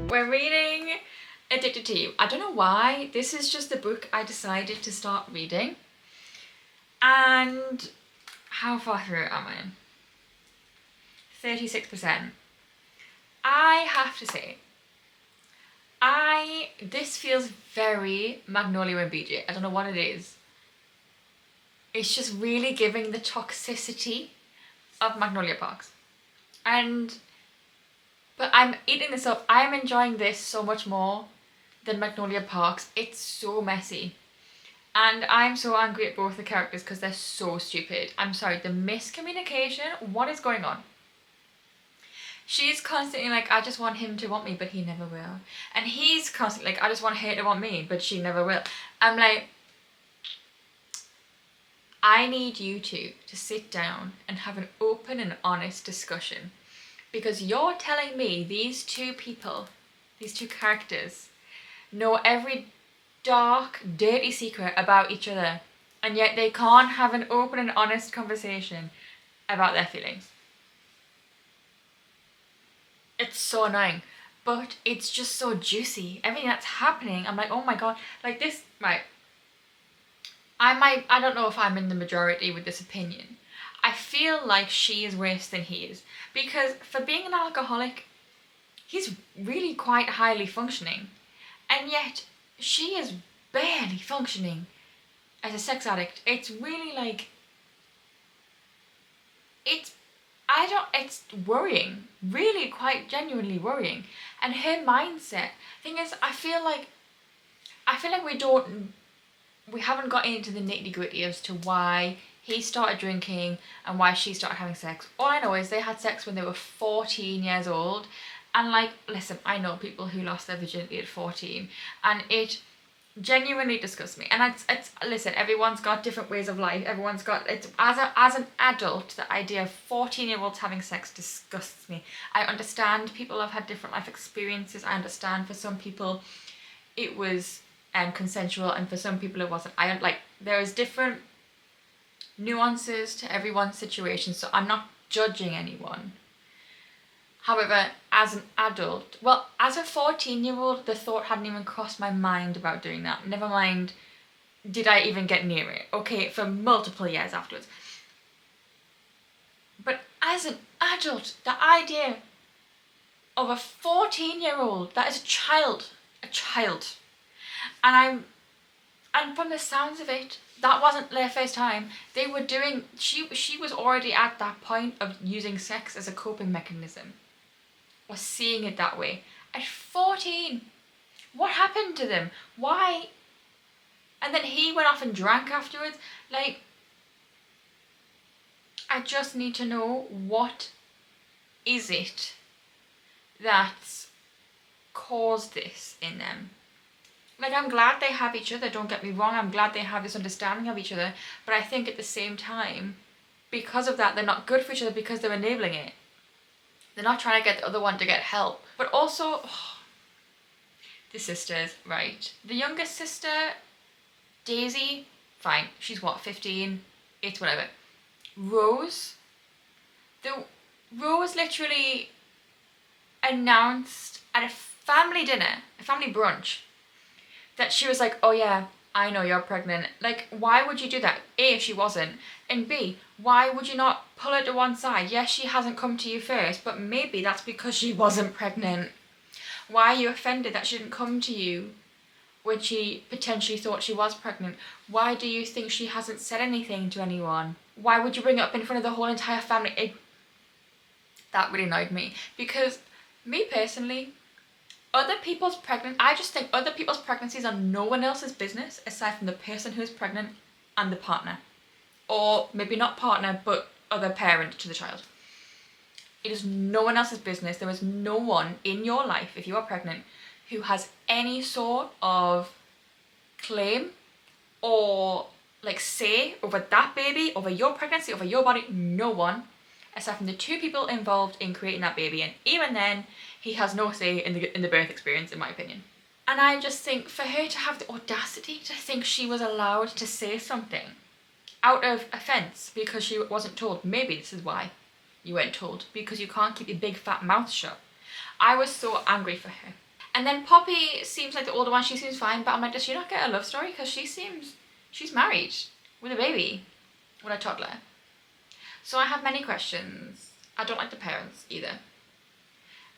We're reading Addicted to You. I don't know why, this is just the book I decided to start reading. And how far through am I in? 36%. I have to say, this feels very Magnolia and BJ. I don't know what it is. It's just really giving the toxicity of Magnolia Parks. But I'm eating this up. I'm enjoying this so much more than Magnolia Parks. It's so messy. And I'm so angry at both the characters because they're so stupid. I'm sorry, the miscommunication, what is going on? She's constantly like, I just want him to want me, but he never will. And he's constantly like, I just want her to want me, but she never will. I'm like, I need you two to sit down and have an open and honest discussion. Because you're telling me these two people, these two characters, know every dark, dirty secret about each other, and yet they can't have an open and honest conversation about their feelings. It's so annoying, but it's just so juicy. Everything that's happening, I'm like, oh my god, like this, right. I don't know if I'm in the majority with this opinion. I feel like she is worse than he is, because for being an alcoholic, he's really quite highly functioning, and yet she is barely functioning as a sex addict. It's really like, it's worrying, really quite genuinely worrying. And her mindset, thing is, I feel like we haven't got into the nitty gritty as to why he started drinking and why she started having sex. All I know is they had sex when they were 14 years old. And like, listen, I know people who lost their virginity at 14, and it genuinely disgusts me. And it's listen, everyone's got different ways of life. Everyone's got, it's as an adult, the idea of 14-year-olds having sex disgusts me. I understand people have had different life experiences. I understand for some people it was consensual, and for some people it wasn't. There is different nuances to everyone's situation, so I'm not judging anyone. However, as an adult, well, as a 14-year-old, the thought hadn't even crossed my mind about doing that. Never mind, did I even get near it? Okay, for multiple years afterwards. But as an adult, the idea of a 14-year-old, that is a child. And from the sounds of it, that wasn't their first time. They were doing, she was already at that point of using sex as a coping mechanism, or seeing it that way. At 14, what happened to them? Why? And then he went off and drank afterwards. Like, I just need to know, what is it that's caused this in them? Like, I'm glad they have each other, don't get me wrong. I'm glad they have this understanding of each other. But I think at the same time, because of that, they're not good for each other because they're enabling it. They're not trying to get the other one to get help. But also, the sisters, right? The youngest sister, Daisy, fine. She's what, 15? It's whatever. Rose literally announced at a family dinner, a family brunch, that she was like, oh yeah, I know you're pregnant. Like, why would you do that? A, she wasn't. And B, why would you not pull her to one side? Yes, she hasn't come to you first, but maybe that's because she wasn't pregnant. Why are you offended that she didn't come to you when she potentially thought she was pregnant? Why do you think she hasn't said anything to anyone? Why would you bring it up in front of the whole entire family? That really annoyed me. Because me personally, I just think other people's pregnancies are no one else's business aside from the person who is pregnant and the partner. Or maybe not partner, but other parent to the child. It is no one else's business. There is no one in your life, if you are pregnant, who has any sort of claim or like say over that baby, over your pregnancy, over your body. No one, aside from the two people involved in creating that baby. And even then, he has no say in the birth experience, in my opinion. And I just think for her to have the audacity to think she was allowed to say something out of offence because she wasn't told. Maybe this is why you weren't told, because you can't keep your big fat mouth shut. I was so angry for her. And then Poppy seems like the older one, she seems fine, but I'm like, does she not get a love story? Because she's married with a baby, with a toddler. So I have many questions. I don't like the parents either.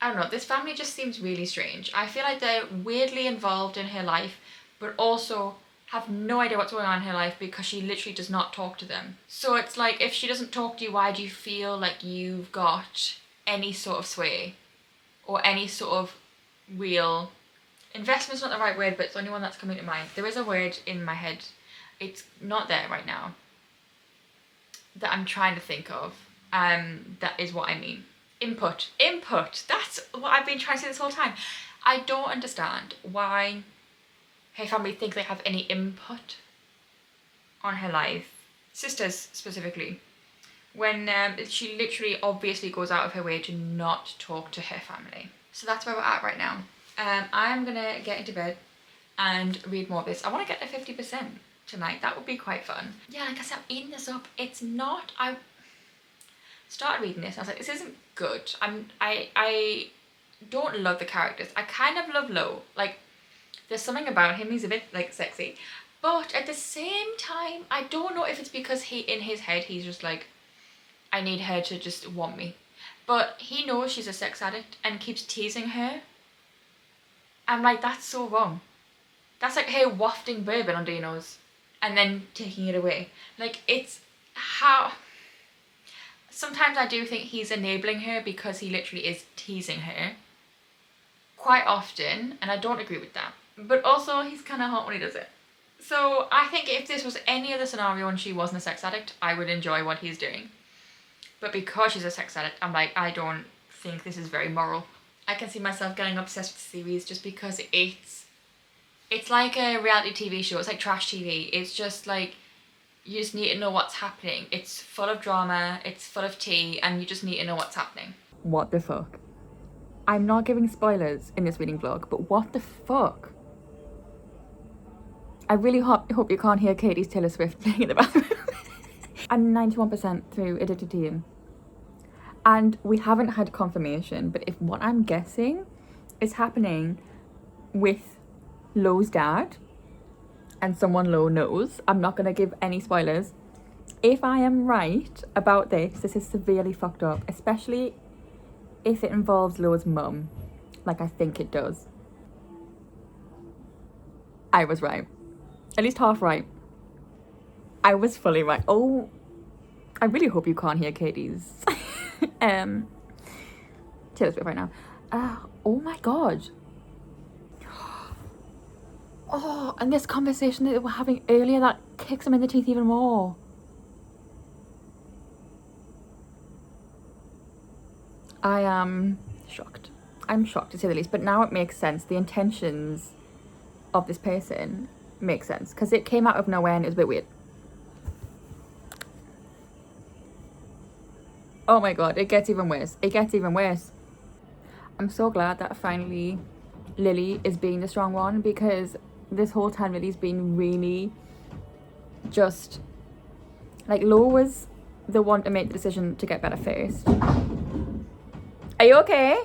I don't know, this family just seems really strange. I feel like they're weirdly involved in her life, but also have no idea what's going on in her life because she literally does not talk to them. So it's like, if she doesn't talk to you, why do you feel like you've got any sort of sway or any sort of real investment's not the right word, but it's the only one that's coming to mind. There is a word in my head, it's not there right now, that I'm trying to think of. That is what I mean. Input, that's what I've been trying to say this whole time. I don't understand why her family think they have any input on her life, sisters specifically, when she literally obviously goes out of her way to not talk to her family. So that's where we're at right now. I'm gonna get into bed and read more of this. I want to get to 50% tonight. That would be quite fun. Yeah, like I said, I'm eating this up. It's not, I started reading this and I was like, this isn't good. I don't love the characters. I kind of love Lo. Like, there's something about him, he's a bit like sexy. But at the same time, I don't know if it's because in his head, he's just like, I need her to just want me. But he knows she's a sex addict and keeps teasing her. I'm like, that's so wrong. That's like her wafting bourbon under your nose and then taking it away. Like, it's how... Sometimes I do think he's enabling her because he literally is teasing her. Quite often, and I don't agree with that. But also, he's kind of hot when he does it. So I think if this was any other scenario and she wasn't a sex addict, I would enjoy what he's doing. But because she's a sex addict, I'm like, I don't think this is very moral. I can see myself getting obsessed with the series just because it's like a reality TV show. It's like trash TV. It's just like, you just need to know what's happening. It's full of drama, it's full of tea, and you just need to know what's happening. What the fuck? I'm not giving spoilers in this reading vlog, but what the fuck? I really hope you can't hear Katie's Taylor Swift playing in the background. I'm 91% through Addicted to You. And we haven't had confirmation, but if what I'm guessing is happening with Lo's dad and someone Lo knows, I'm not going to give any spoilers. If I am right about this is severely fucked up, especially if it involves Lo's mum, like I think it does. I was right. At least half right. I was fully right. Oh, I really hope you can't hear Katie's Taylor Swift right now. Oh my god. Oh, and this conversation that they were having earlier, that kicks them in the teeth even more. I am shocked. I'm shocked to say the least, but now it makes sense. The intentions of this person make sense because it came out of nowhere and it was a bit weird. Oh my god, it gets even worse. It gets even worse. I'm so glad that finally Lily is being the strong one, because this whole time Lily's been really just like, Lo was the one to make the decision to get better first. Are you okay?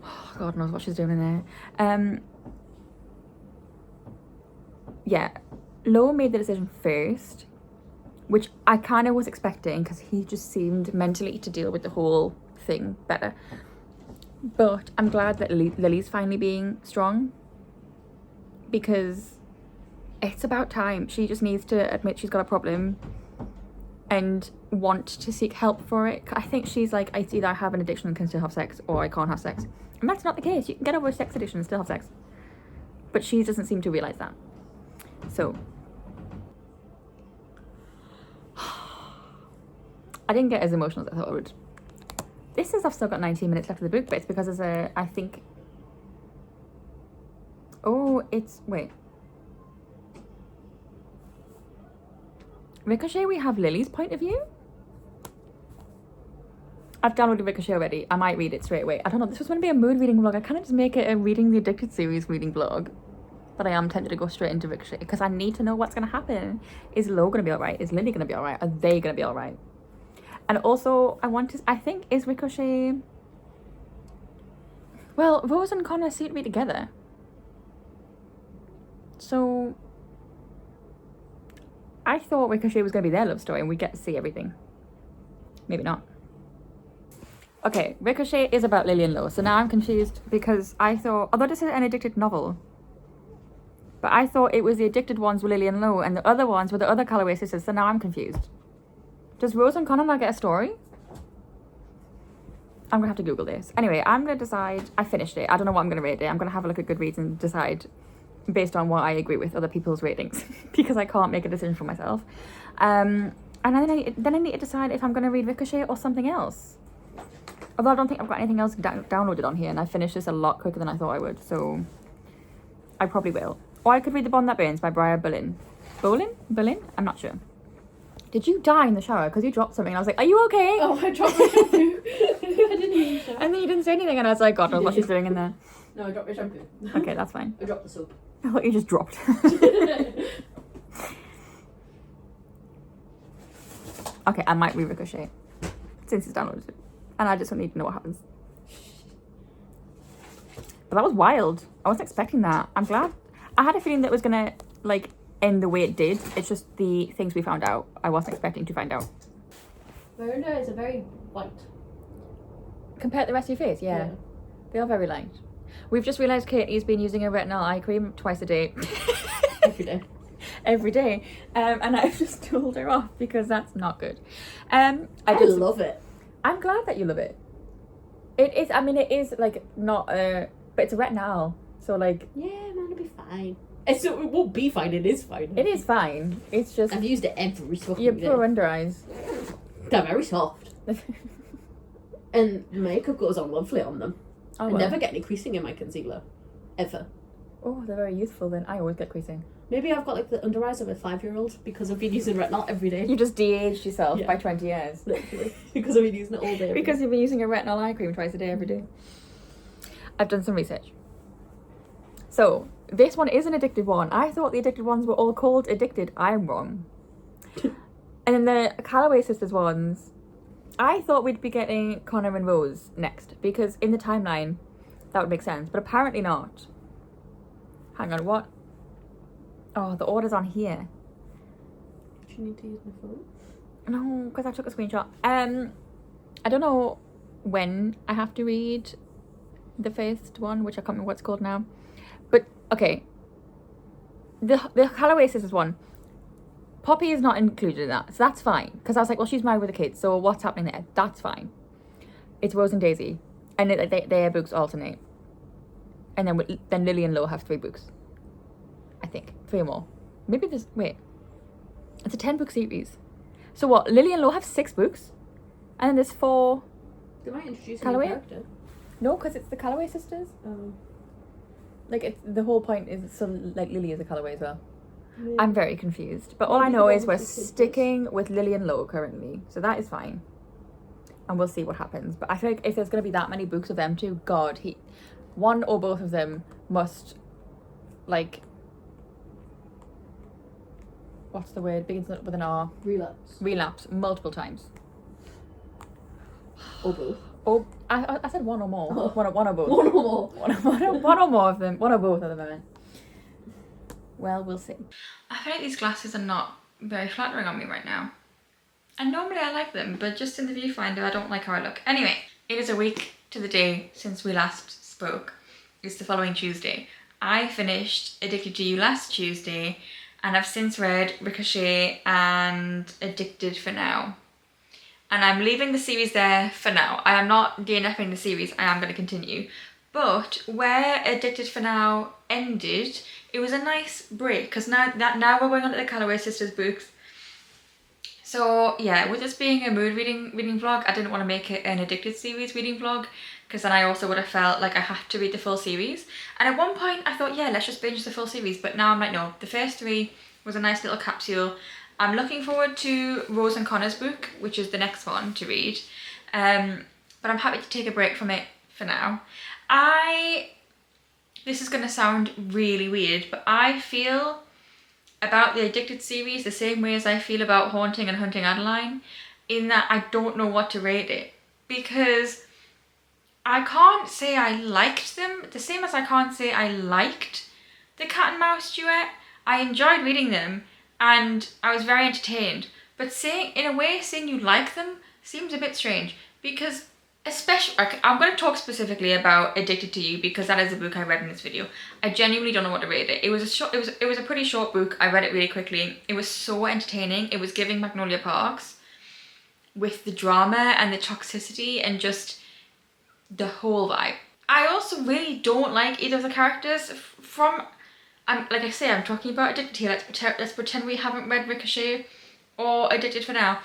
Oh, God knows what she's doing in there. Yeah, Lo made the decision first, which I kind of was expecting because he just seemed mentally to deal with the whole thing better. But I'm glad that Lily's finally being strong, because it's about time. She just needs to admit she's got a problem and want to seek help for it. I think she's like, it's either I have an addiction and can still have sex, or I can't have sex. And that's not the case. You can get over a sex addiction and still have sex. But she doesn't seem to realise that. So I didn't get as emotional as I thought I would. This is, I've still got 19 minutes left of the book, but it's because there's a, I think, oh, it's, wait. Ricochet, we have Lily's point of view? I've downloaded Ricochet already. I might read it straight away. I don't know, this was going to be a mood reading vlog. I kind of just make it a reading the Addicted series reading vlog. But I am tempted to go straight into Ricochet because I need to know what's going to happen. Is Lo going to be alright? Is Lily going to be alright? Are they going to be alright? And also, I think, is Ricochet... Well, Rose and Connor seem to be together. So, I thought Ricochet was going to be their love story and we get to see everything. Maybe not. Okay, Ricochet is about Lillian Lowe. So now I'm confused because I thought, although this is an Addicted novel, but I thought it was the Addicted ones were Lillian Lowe and the other ones were the other Calloway sisters. So now I'm confused. Does Rose and Connor not get a story? I'm gonna have to Google this. Anyway, I'm gonna decide. I finished it. I don't know what I'm gonna rate it. I'm gonna have a look at Goodreads and decide based on what I agree with other people's ratings because I can't make a decision for myself. And then I need to decide if I'm gonna read Ricochet or something else. Although I don't think I've got anything else downloaded on here, and I finished this a lot quicker than I thought I would, so I probably will. Or I could read The Bond That Burns by Briar Bolin. Bolin? I'm not sure. Did you die in the shower? Because you dropped something. And I was like, are you okay? Oh, I dropped my shampoo. I didn't even shower. And then you didn't say anything, and I was like, God knows what she's doing in there. No, I dropped my shampoo. Okay, that's fine. I dropped the soap. I thought you just dropped. Okay, I might read Ricochet since it's downloaded. And I just don't need to know what happens. But that was wild. I wasn't expecting that. I'm glad. I had a feeling that it was gonna, like, end the way it did. It's just the things we found out I wasn't expecting to find out. Miranda is a very light. Compared to the rest of your face, yeah. They are very light. We've just realised Katie's been using a retinol eye cream twice a day. Every day. Every day. And I've just told her off because that's not good. I love it. I'm glad that you love it. It is, I mean, it is, like, not a... But it's a retinol. So, like... Yeah, man, it'll be fine. It won't be fine, it is fine. It is fine. It's just... I've used it every fucking your day. poor under eyes. They're very soft. And makeup goes on lovely on them. Oh, I well. never get any creasing in my concealer. Ever. Oh, they're very youthful then. I always get creasing. Maybe I've got like the under eyes of a 5-year-old because I've been using retinol every day. You just de-aged yourself by 20 years. Literally. Because I've been using it all day. Because you've been using a retinol eye cream twice a day every day. I've done some research. So, this one is an addicted one. I thought the addicted ones were all called Addicted. I'm wrong. And then the Calloway sisters ones, I thought we'd be getting Connor and Rose next. Because in the timeline, that would make sense. But apparently not. Hang on, what? Oh, the order's on here. Do you need to use my phone? No, because I took a screenshot. I don't know when I have to read the first one, which I can't remember what it's called now. But, okay. The Calloway sisters one, Poppy is not included in that, so that's fine. Because I was like, well, she's married with a kid, so what's happening there? That's fine. It's Rose and Daisy. And their books alternate. And then Lily and Lo have 3 books. I think. 3 or more. Maybe there's... Wait. It's a 10-book series. So what? Lily and Lo have 6 books? And then there's 4... They might introduce a Calloway? new character. No, because it's the Calloway sisters. Like, it's, the whole point is... So, like, Lily is a Calloway as well. Yeah. I'm very confused. But all I know is we're sticking with Lily and Lo currently. So that is fine. And we'll see what happens. But I feel like if there's going to be that many books of them too, God, one or both of them must, like... What's the word? Begins with an R. Relapse multiple times. Or both. Oh, I said one or more. Oh. One or both. One or more. One or more of them. One or both of them, I meant. Well, we'll see. I feel like these glasses are not very flattering on me right now. And normally I like them, but just in the viewfinder I don't like how I look. Anyway, it is a week to the day since we last spoke. It's the following Tuesday. I finished Addicted to You last Tuesday, and I've since read Ricochet and Addicted for now. And I'm leaving the series there for now. I am not DNFing the series, I am going to continue. But where Addicted for Now ended, it was a nice break, because now we're going on to the Calloway sisters books. So yeah, with this being a mood reading vlog, I didn't want to make it an Addicted series reading vlog, because then I also would have felt like I had to read the full series. And at one point I thought, yeah, let's just binge the full series, but now I'm like, no, the first 3 was a nice little capsule. I'm looking forward to Rose and Connor's book, which is the next one to read. But I'm happy to take a break from it for now. This is going to sound really weird, but I feel about the Addicted series the same way as I feel about Haunting and Hunting Adeline. in that I don't know what to rate it, because I can't say I liked them, the same as I can't say I liked the Cat and Mouse duet. I enjoyed reading them and I was very entertained, but saying you like them seems a bit strange, because especially, I'm going to talk specifically about Addicted to You because that is a book I read in this video. I genuinely don't know what to rate it. It was a pretty short book. I read it really quickly. It was so entertaining. It was giving Magnolia Parks with the drama and the toxicity and just the whole vibe. I also really don't like either of the characters from, like I say, I'm talking about Addicted to You. Let's pretend we haven't read Ricochet or Addicted for now.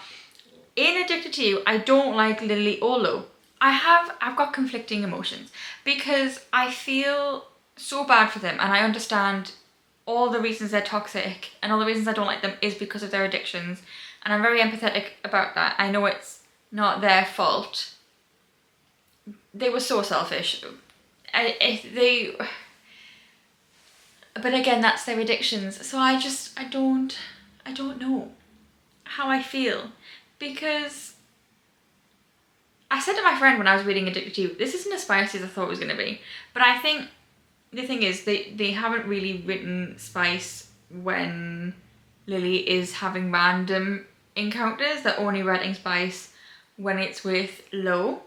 In Addicted to You, I don't like Lily or Lo. I've got conflicting emotions because I feel so bad for them, and I understand all the reasons they're toxic and all the reasons I don't like them is because of their addictions, and I'm very empathetic about that. I know it's not their fault. They were so selfish. But again, that's their addictions. So I don't know how I feel, because I said to my friend when I was reading Addicted to You, this isn't as spicy as I thought it was going to be. But I think the thing is, they haven't really written spice when Lily is having random encounters. They're only writing spice when it's with Lo.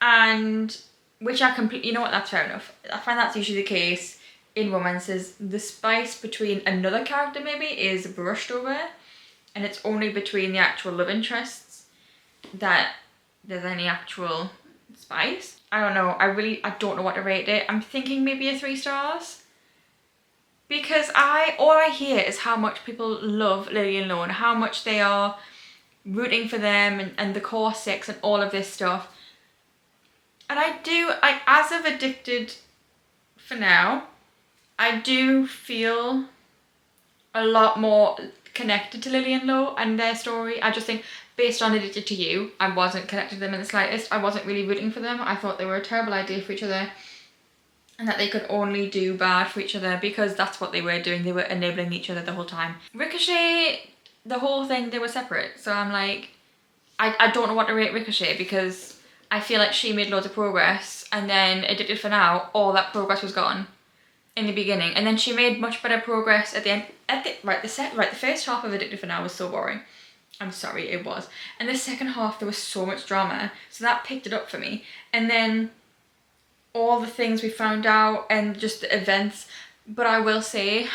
And, which I completely, you know what, that's fair enough. I find that's usually the case in romances. The spice between another character maybe is brushed over, and it's only between the actual love interests that there's any actual spice. I don't know. I don't know what to rate it. I'm thinking maybe a 3 stars. Because all I hear is how much people love Lily and Lo and how much they are rooting for them and the core 6 and all of this stuff. And as of Addicted for now, I do feel a lot more connected to Lily and Lo and their story. I just think, based on Addicted to You, I wasn't connected to them in the slightest. I wasn't really rooting for them. I thought they were a terrible idea for each other and that they could only do bad for each other because that's what they were doing. They were enabling each other the whole time. Ricochet, the whole thing, they were separate. So I'm like, I don't know what to rate Ricochet, because I feel like she made loads of progress, and then Addicted for Now, all that progress was gone in the beginning, and then she made much better progress at the end. The first half of Addicted for Now was so boring. I'm sorry, it was. And the second half, there was so much drama, so that picked it up for me. And then all the things we found out and just the events. But I will say,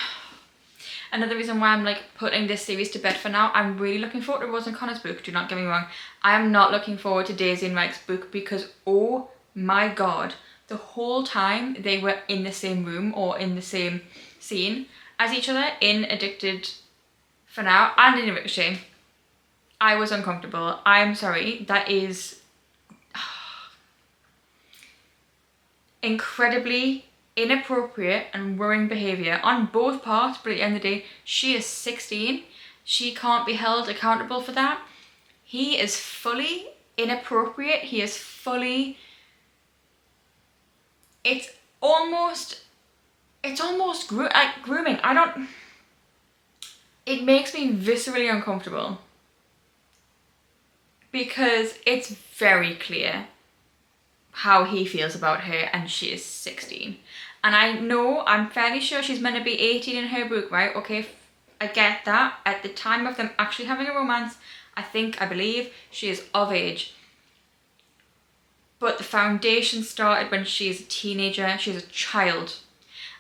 another reason why I'm like putting this series to bed for now, I'm really looking forward to Rose and Connor's book, do not get me wrong. I am not looking forward to Daisy and Mike's book, because oh my god, the whole time they were in the same room or in the same scene as each other in Addicted for Now and in Ricochet, I was uncomfortable. I'm sorry, that is incredibly inappropriate and worrying behaviour on both parts, but at the end of the day, she is 16. She can't be held accountable for that. He is fully inappropriate. He is fully... It's almost grooming. It makes me viscerally uncomfortable, because it's very clear how he feels about her, and she is 16. And I'm fairly sure she's meant to be 18 in her book, right? Okay, I get that. At the time of them actually having a romance, I believe she is of age. But the foundation started when she's a teenager, she's a child.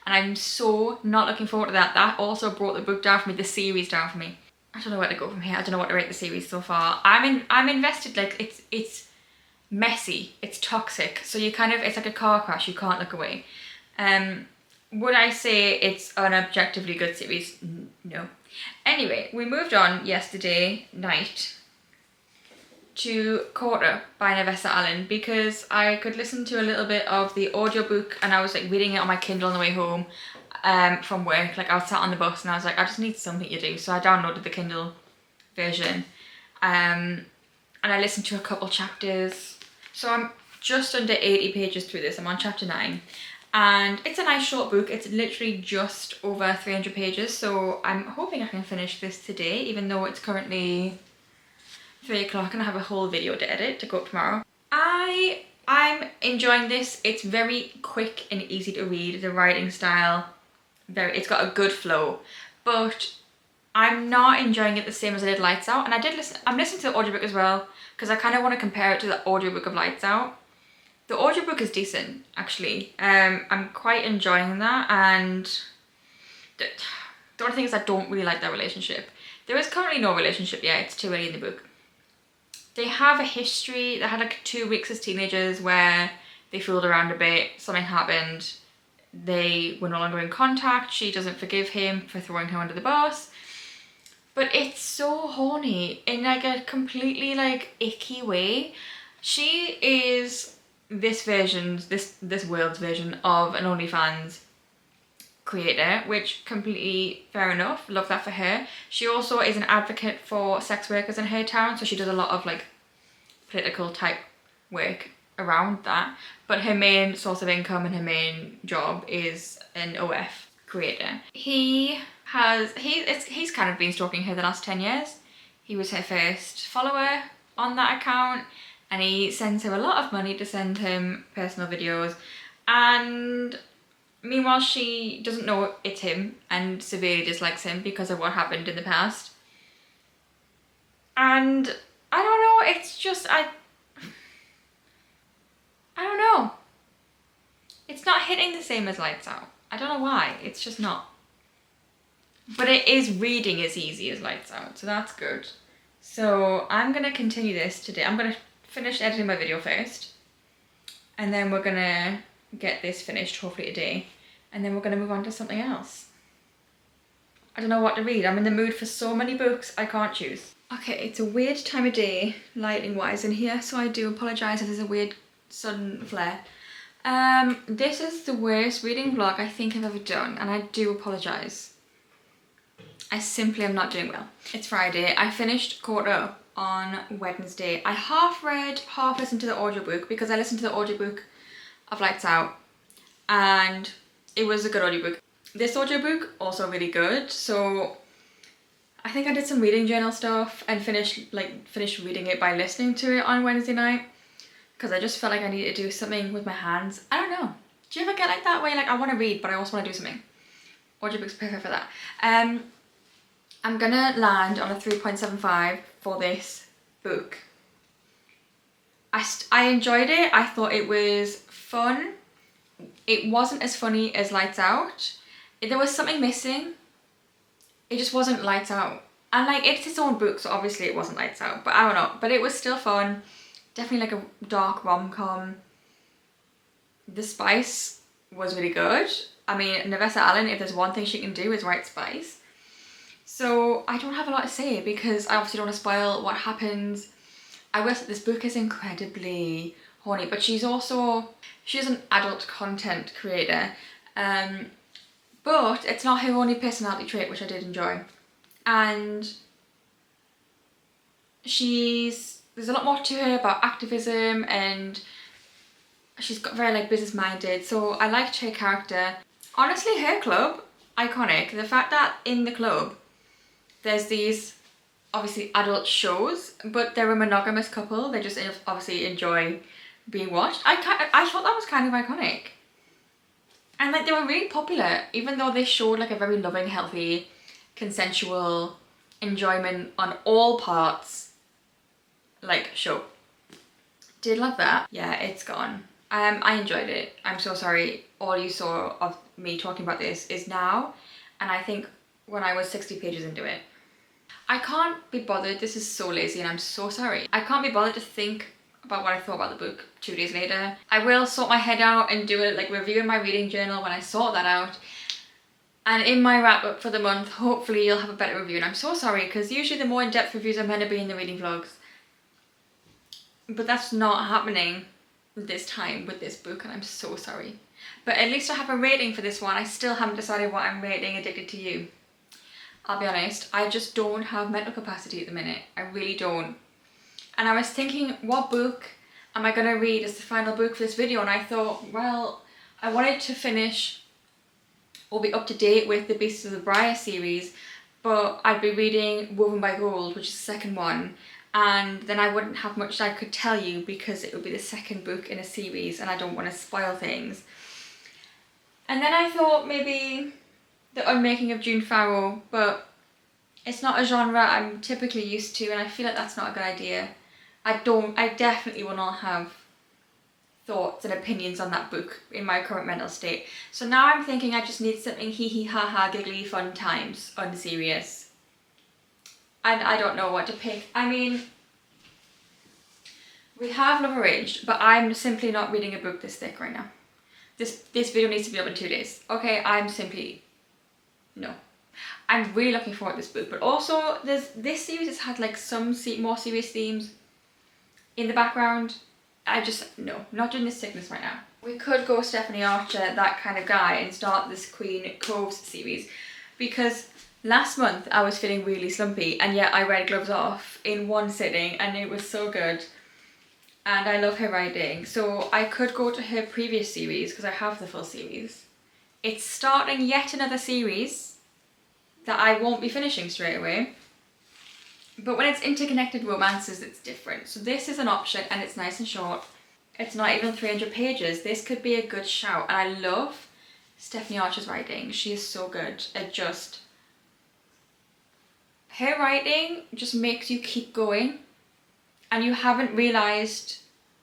And I'm so not looking forward to that. That also brought the book down for me, the series down for me. I don't know where to go from here. I don't know what to rate the series so far. I'm invested. Like, it's messy, it's toxic, so it's like a car crash, you can't look away. Would I say it's an objectively good series? No. Anyway, we moved on yesterday night to Quarter by Nevessa Allen, because I could listen to a little bit of the audiobook, and I was like reading it on my Kindle on the way home from work. Like, I was sat on the bus and I was like, I just need something to do, so I downloaded the Kindle version and I listened to a couple chapters. So I'm just under 80 pages through this. I'm on chapter 9, and it's a nice short book. It's literally just over 300 pages, so I'm hoping I can finish this today, even though it's currently 3 o'clock and I have a whole video to edit to go up tomorrow. I'm enjoying this. It's very quick and easy to read. The writing style, it's got a good flow, but I'm not enjoying it the same as I did Lights Out. And I'm listening to the audiobook as well, because I kind of want to compare it to the audiobook of Lights Out. The audiobook is decent, actually. I'm quite enjoying that, and the only thing is I don't really like their relationship. There is currently no relationship yet, it's too early in the book. They have a history. They had like 2 weeks as teenagers where they fooled around a bit, something happened, they were no longer in contact, she doesn't forgive him for throwing her under the bus. But it's so horny in like a completely like icky way. She is this version's, this world's version of an OnlyFans creator, which completely fair enough, love that for her. She also is an advocate for sex workers in her town, so she does a lot of like political type work around that, but her main source of income and her main job is an OF creator. He's kind of been stalking her the last 10 years. He was her first follower on that account, and he sends her a lot of money to send him personal videos, and meanwhile she doesn't know it's him and severely dislikes him because of what happened in the past. And I don't know, it's just, I don't know. It's not hitting the same as Lights Out. I don't know why, it's just not. But it is reading as easy as Lights Out, so that's good. So I'm gonna continue this today. I'm gonna finish editing my video first, and then we're gonna get this finished hopefully today, and then we're gonna move on to something else. I don't know what to read. I'm in the mood for so many books, I can't choose. Okay, it's a weird time of day, lighting wise in here, so I do apologise if there's a weird sun flare. This is the worst reading vlog I think I've ever done, and I do apologise. I simply am not doing well. It's Friday. I finished Caught Up on Wednesday. I half read, half listened to the audiobook because I listened to the audiobook of Lights Out and it was a good audiobook. This audiobook also really good. So I think I did some reading journal stuff and finished reading it by listening to it on Wednesday night because I just felt like I needed to do something with my hands. I don't know. Do you ever get like that where you're like, I want to read but I also want to do something? Audiobook's perfect for that. I'm gonna land on a 3.75 for this book. I enjoyed it. I thought it was fun. It wasn't as funny as Lights Out. There was something missing. It just wasn't Lights Out. And like, it's its own book, so obviously it wasn't Lights Out, but I don't know. But it was still fun. Definitely like a dark rom-com. The spice was really good. I mean, Navessa Allen, if there's one thing she can do is write spice. So I don't have a lot to say because I obviously don't want to spoil what happens. I will say this book is incredibly horny, but she's an adult content creator. But it's not her only personality trait, which I did enjoy. And there's a lot more to her about activism, and she's got very like business minded. So I liked her character. Honestly, her club, iconic. The fact that in the club there's these obviously adult shows, but they're a monogamous couple. They just obviously enjoy being watched. I thought that was kind of iconic. And like they were really popular, even though they showed like a very loving, healthy, consensual enjoyment on all parts, like show. Did love that. Yeah, it's gone. I enjoyed it. I'm so sorry. All you saw of me talking about this is now, and I think when I was 60 pages into it. I can't be bothered. This is so lazy and I'm so sorry. I can't be bothered to think about what I thought about the book 2 days later. I will sort my head out and do it like review in my reading journal when I sort that out. And in my wrap up for the month, hopefully you'll have a better review. And I'm so sorry because usually the more in-depth reviews are meant to be in the reading vlogs. But that's not happening this time with this book and I'm so sorry. But at least I have a rating for this one. I still haven't decided what I'm rating Addicted to You. I'll be honest, I just don't have mental capacity at the minute. I really don't. And I was thinking, what book am I going to read as the final book for this video? And I thought, well, I wanted to finish or be up to date with the Beasts of the Briar series, but I'd be reading Woven by Gold, which is the second one. and then I wouldn't have much I could tell you because it would be the second book in a series and I don't want to spoil things. And then I thought maybe The Unmaking of June Farrow, but it's not a genre I'm typically used to, and I feel like that's not a good idea. I definitely will not have thoughts and opinions on that book in my current mental state. So now I'm thinking I just need something hee hee ha ha giggly fun times, unserious. And I don't know what to pick. I mean, we have Love Arranged, but I'm simply not reading a book this thick right now. This video needs to be up in 2 days. Okay, no. I'm really looking forward to this book, but also this series has had like some more serious themes in the background. No, not doing this sickness right now. We could go Stephanie Archer, that kind of guy, and start this Queen Coves series, because last month I was feeling really slumpy and yet I read Gloves Off in one sitting and it was so good. And I love her writing, so I could go to her previous series because I have the full series. It's starting yet another series that I won't be finishing straight away. But when it's interconnected romances, it's different. So this is an option and it's nice and short. It's not even 300 pages. This could be a good shout. And I love Stephanie Archer's writing. She is so good. Her writing just makes you keep going. And you haven't realised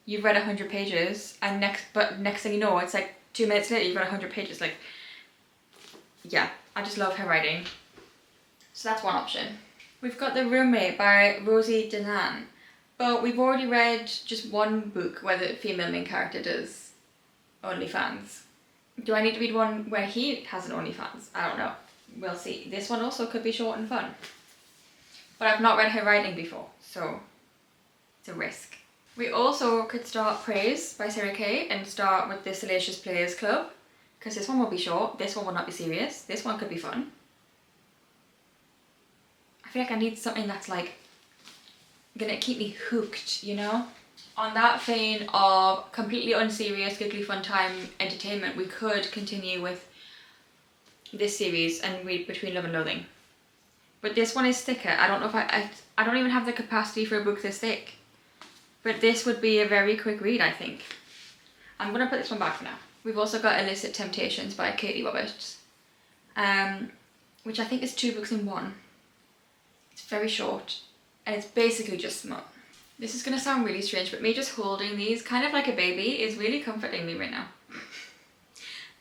you've read 100 pages. And next thing you know, it's like 2 minutes later, you've read 100 pages. Like, yeah, I just love her writing. So that's one option. We've got The Roommate by Rosie Danan, but we've already read just one book where the female main character does OnlyFans. Do I need to read one where he has an OnlyFans? I don't know. We'll see. This one also could be short and fun. But I've not read her writing before, so it's a risk. We also could start Praise by Sarah Kay and start with the Salacious Players Club, because this one will be short, this one will not be serious, this one could be fun. I feel like I need something that's like gonna keep me hooked, you know? On that vein of completely unserious, giggly fun time entertainment, we could continue with this series and read Between Love and Loathing. But this one is thicker. I don't know if I don't even have the capacity for a book this thick. But this would be a very quick read, I think. I'm gonna put this one back for now. We've also got Illicit Temptations by Katie Roberts, which I think is 2 books in one. It's very short and it's basically just smut. This is gonna sound really strange, but me just holding these kind of like a baby is really comforting me right now.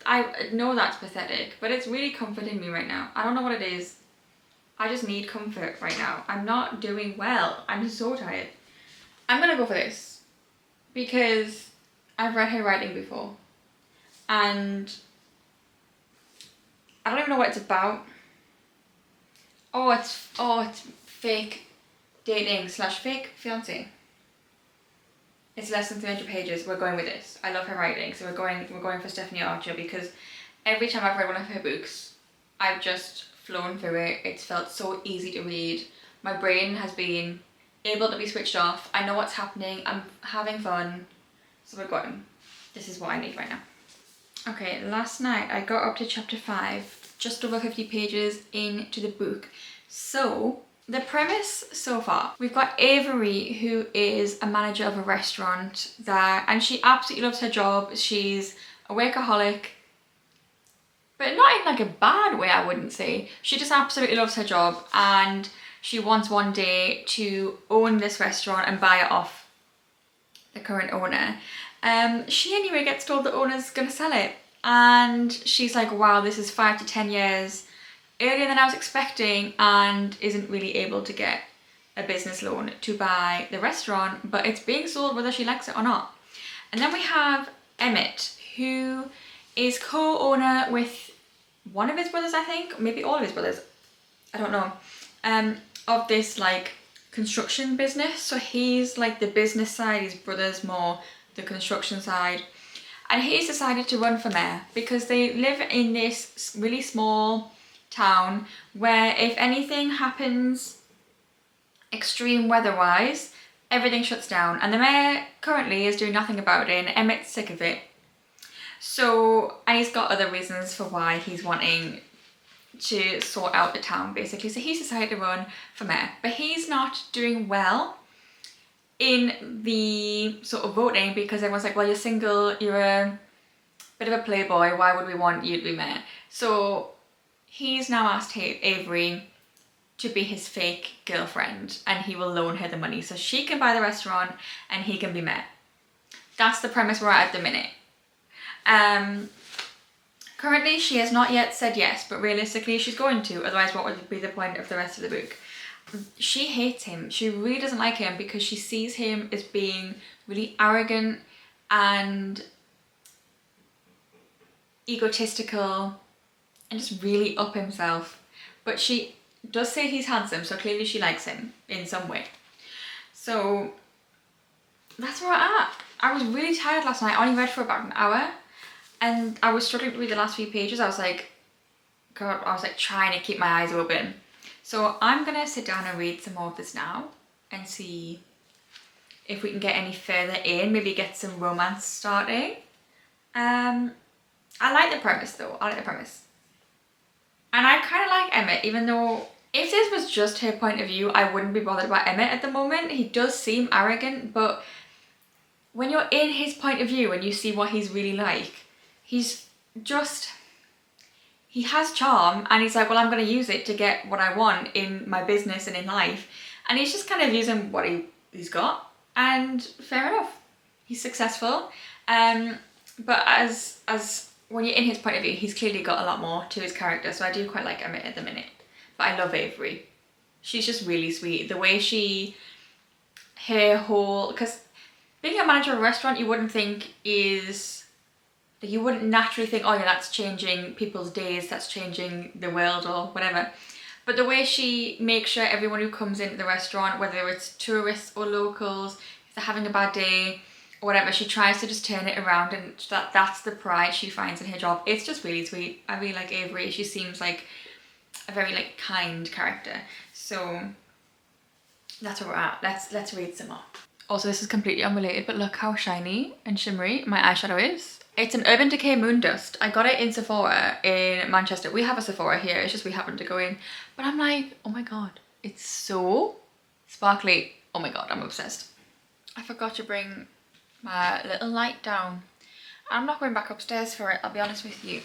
I know that's pathetic, but it's really comforting me right now. I don't know what it is. I just need comfort right now. I'm not doing well. I'm so tired. I'm gonna go for this because I've read her writing before and I don't even know what it's about. Oh, it's fake dating / fake fiancé. It's less than 300 pages. We're going with this. I love her writing, so we're going for Stephanie Archer because every time I've read one of her books, I've just flown through it. It's felt so easy to read. My brain has been able to be switched off. I know what's happening. I'm having fun. So we're going. This is what I need right now. Okay, last night I got up to chapter 5. Just over 50 pages into the book. So the premise so far, we've got Avery, who is a manager of a restaurant and she absolutely loves her job. She's a workaholic, but not in like a bad way, I wouldn't say. She just absolutely loves her job and she wants one day to own this restaurant and buy it off the current owner. She anyway gets told the owner's gonna sell it. And she's like, wow, this is 5 to 10 years earlier than I was expecting, and isn't really able to get a business loan to buy the restaurant, but it's being sold whether she likes it or not. And then we have Emmett, who is co-owner with one of his brothers, I think, maybe all of his brothers, I don't know, of this like construction business. So he's like the business side, his brother's more the construction side. And he's decided to run for mayor because they live in this really small town where if anything happens extreme weather-wise, everything shuts down. And the mayor currently is doing nothing about it and Emmett's sick of it. So, and he's got other reasons for why he's wanting to sort out the town basically. So he's decided to run for mayor, but he's not doing well in the sort of voting, because everyone's like, well, you're single, you're a bit of a playboy, why would we want you to be mayor? So he's now asked Avery to be his fake girlfriend, and he will loan her the money so she can buy the restaurant and he can be mayor. That's the premise we're at the minute. Currently she has not yet said yes, but realistically she's going to, otherwise what would be the point of the rest of the book? She hates him. She really doesn't like him because she sees him as being really arrogant and egotistical and just really up himself. But she does say he's handsome, so clearly she likes him in some way. So that's where we're at. I was really tired last night. I only read for about an hour and I was struggling to read the last few pages. I was like, God, I was like trying to keep my eyes open. So I'm gonna sit down and read some more of this now and see if we can get any further in, maybe get some romance starting. I like the premise though, I like the premise. And I kind of like Emmett, even though if this was just her point of view, I wouldn't be bothered about Emmett at the moment. He does seem arrogant, but when you're in his point of view and you see what he's really like, he's just, he has charm and he's like, well, I'm going to use it to get what I want in my business and in life. And he's just kind of using what he's got, and fair enough. He's successful. But as when you're in his point of view, he's clearly got a lot more to his character. So I do quite like Emmett at the minute. But I love Avery. She's just really sweet. The way her whole, because being a manager of a restaurant, you wouldn't think is, you wouldn't naturally think, oh yeah, that's changing people's days, that's changing the world or whatever. But the way she makes sure everyone who comes into the restaurant, whether it's tourists or locals, if they're having a bad day or whatever, she tries to just turn it around, and that's the pride she finds in her job. It's just really sweet. I really like Avery. She seems like a very like kind character. So that's where we're at. Let's read some more. Also, this is completely unrelated, but look how shiny and shimmery my eyeshadow is. It's an Urban Decay Moon Dust. I got it in Sephora in Manchester. We have a Sephora here, it's just we happened to go in. But I'm like, oh my god, it's so sparkly. Oh my god, I'm obsessed. I forgot to bring my little light down. I'm not going back upstairs for it, I'll be honest with you.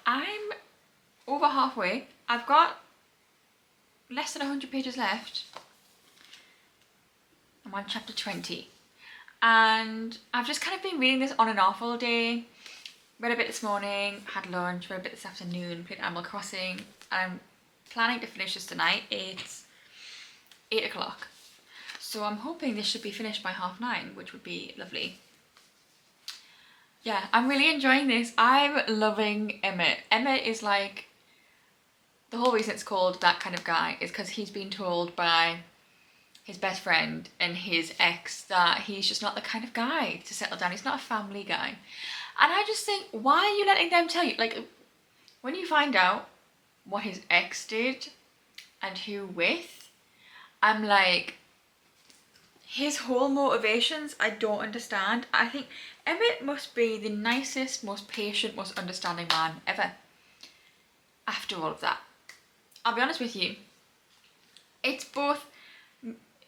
I'm over halfway. I've got less than 100 pages left. I'm on chapter 20. And I've just kind of been reading this on and off all day. Read a bit this morning, had lunch, read a bit this afternoon, played Animal Crossing. I'm planning to finish this tonight. It's 8 o'clock. So I'm hoping this should be finished by 9:30, which would be lovely. Yeah, I'm really enjoying this. I'm loving Emmett. Emmett is like, the whole reason it's called That Kind of Guy is because he's been told by his best friend and his ex that he's just not the kind of guy to settle down. He's not a family guy. And I just think, why are you letting them tell you? Like, when you find out what his ex did and who with, I'm like, his whole motivations, I don't understand. I think Emmett must be the nicest, most patient, most understanding man ever. After all of that. I'll be honest with you. It's both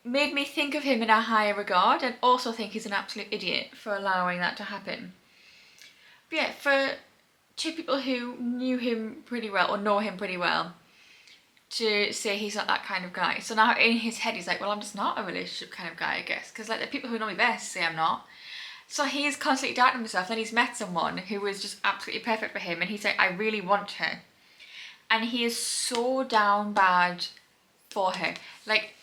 made me think of him in a higher regard and also think he's an absolute idiot for allowing that to happen. But yeah, for two people who knew him pretty well or know him pretty well to say he's not that kind of guy. So now in his head he's like, well, I'm just not a relationship kind of guy, I guess. Because like the people who know me best say I'm not. So he's constantly doubting himself. Then he's met someone who was just absolutely perfect for him and he's like, I really want her. And he is so down bad for her. Like,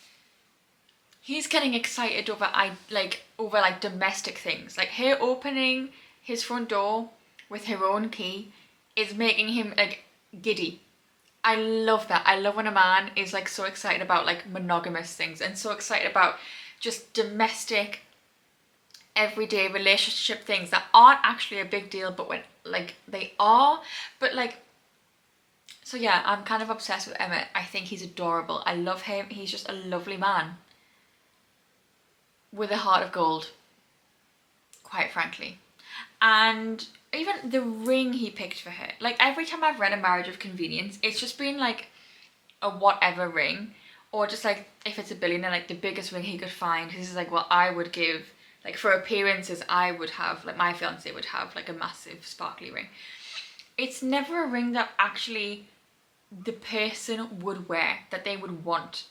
he's getting excited over domestic things. Like her opening his front door with her own key is making him like giddy. I love that. I love when a man is like so excited about like monogamous things and so excited about just domestic, everyday relationship things that aren't actually a big deal, but when like they are. But like, so yeah, I'm kind of obsessed with Emmett. I think he's adorable. I love him. He's just a lovely man with a heart of gold, quite frankly. And even the ring he picked for her. Like every time I've read A Marriage of Convenience, it's just been like a whatever ring. Or just like, if it's a billionaire, like the biggest ring he could find. This is like what I would give, like for appearances, I would have, like my fiance would have like a massive sparkly ring. It's never a ring that actually the person would wear, that they would want.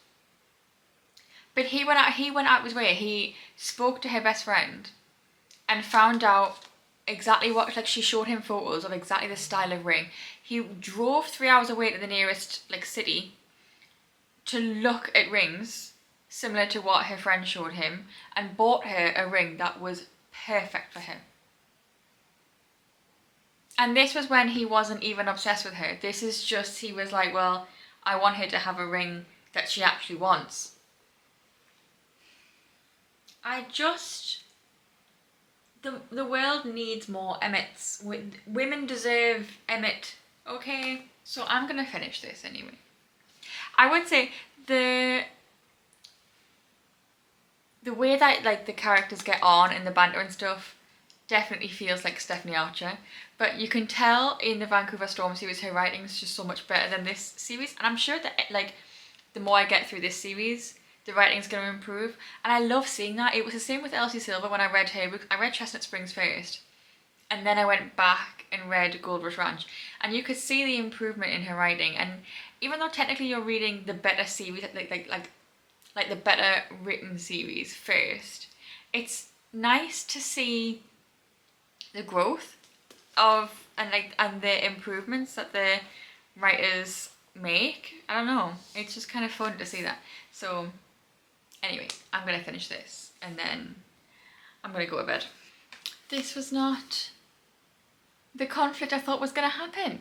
But he went out of his way. He spoke to her best friend and found out exactly what, like she showed him photos of exactly the style of ring. He drove 3 hours away to the nearest like city to look at rings similar to what her friend showed him and bought her a ring that was perfect for her. And this was when he wasn't even obsessed with her. This is just, he was like, well, I want her to have a ring that she actually wants. The world needs more Emmets. Women deserve Emmet, okay? So I'm gonna finish this anyway. I would say the way that like the characters get on in the banter and stuff definitely feels like Stephanie Archer, but you can tell in the Vancouver Storm series her writing is just so much better than this series, and I'm sure that like the more I get through this series, the writing's going to improve, and I love seeing that. It was the same with Elsie Silver when I read her book. I read Chestnut Springs first, and then I went back and read Gold Rush Ranch, and you could see the improvement in her writing. And even though technically you're reading the better series, like the better written series first, it's nice to see the growth of and the improvements that the writers make. I don't know, it's just kind of fun to see that. So anyway, I'm gonna finish this and then I'm gonna go to bed. This was not the conflict I thought was gonna happen,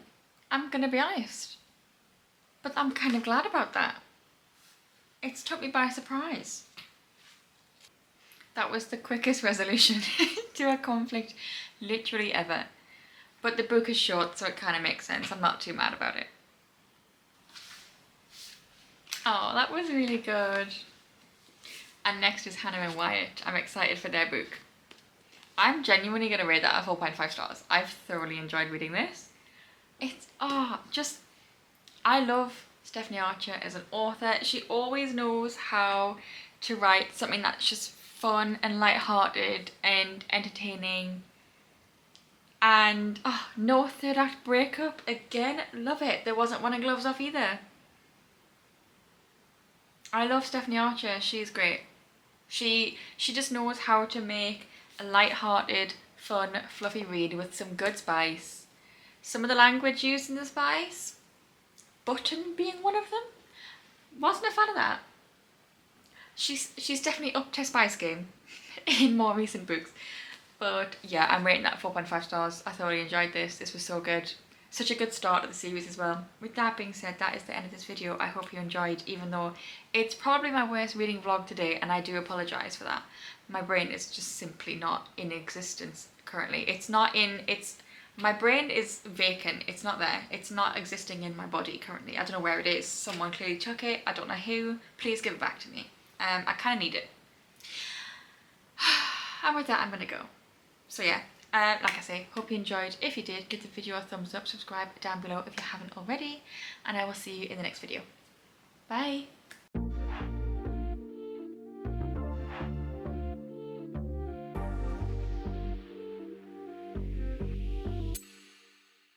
I'm gonna be honest, but I'm kind of glad about that. It's took me by surprise. That was the quickest resolution to a conflict literally ever. But the book is short, so it kind of makes sense. I'm not too mad about it. Oh, that was really good. And next is Hannah and Wyatt. I'm excited for their book. I'm genuinely going to rate that a 4.5 stars. I've thoroughly enjoyed reading this. It's, I love Stephanie Archer as an author. She always knows how to write something that's just fun and light-hearted and entertaining. And no third act breakup again. Love it. There wasn't one in Gloves Off either. I love Stephanie Archer. She's great. She just knows how to make a light-hearted, fun, fluffy read with some good spice. Some of the language used in the spice, button being one of them, wasn't a fan of that. She's definitely upped her spice game in more recent books. But yeah, I'm rating that 4.5 stars. I thoroughly enjoyed this. This was so good. Such a good start to the series as well. With that being said, that is the end of this video. I hope you enjoyed, even though it's probably my worst reading vlog today, and I do apologise for that. My brain is just simply not in existence currently. My brain is vacant. It's not there. It's not existing in my body currently. I don't know where it is. Someone clearly took it. I don't know who. Please give it back to me. I kind of need it. And with that, I'm gonna go. So yeah, like I say, hope you enjoyed. If you did, give the video a thumbs up, subscribe down below if you haven't already, and I will see you in the next video. Bye!